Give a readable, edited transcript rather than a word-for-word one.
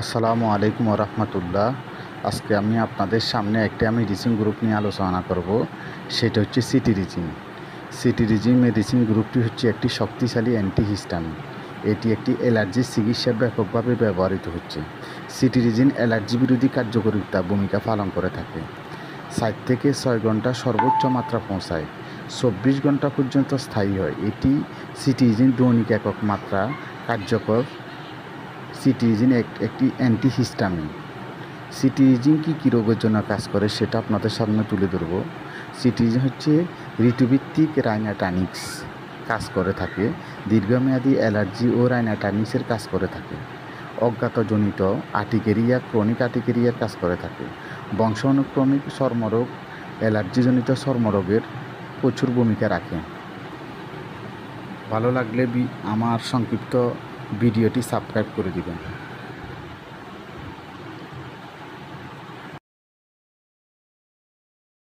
আসসালামু আলাইকুম রহমতুল্লাহ। আজকে আমি আপনাদের সামনে একটি মেডিসিন গ্রুপ নিয়ে আলোচনা করব। সেটা হচ্ছে সিটিরিজিন। সিটিরিজিন মেডিসিন গ্রুপটি হচ্ছে একটি শক্তিশালী অ্যান্টিহিস্টামিন। এটি একটি অ্যালার্জির চিকিৎসায় ব্যাপকভাবে ব্যবহৃত হচ্ছে। সিটিরিজিন অ্যালার্জি বিরোধী কার্যকারিতা ভূমিকা পালন করে থাকে। 7 থেকে 6 ঘন্টা সর্বোচ্চ মাত্রা পৌঁছায়, 24 ঘন্টা পর্যন্ত স্থায়ী হয়। এটি সিটিরিজিন দৈনিক একক মাত্রা কার্যকর। সিটিরিজিন একটি অ্যান্টিহিস্টামিন। সিটিরিজিন কী রোগের জন্য কাজ করে সেটা আপনাদের সামনে তুলে ধরব। সিটিরিজিন হচ্ছে ঋতুভিত্তিক রাইনাটানিক্স কাজ করে থাকে, দীর্ঘমেয়াদী অ্যালার্জি ও রাইনাটানিক্সের কাজ করে থাকে, অজ্ঞাতজনিত আর্টিকেরিয়া, ক্রনিক আর্টিকেরিয়ার কাজ করে থাকে, বংশানুক্রমিক চর্মরোগ, অ্যালার্জিজনিত চর্মরোগের প্রচুর ভূমিকা রাখে। ভালো লাগলে আমার সংক্ষিপ্ত ভিডিওটি সাবস্ক্রাইব করে দিবেন।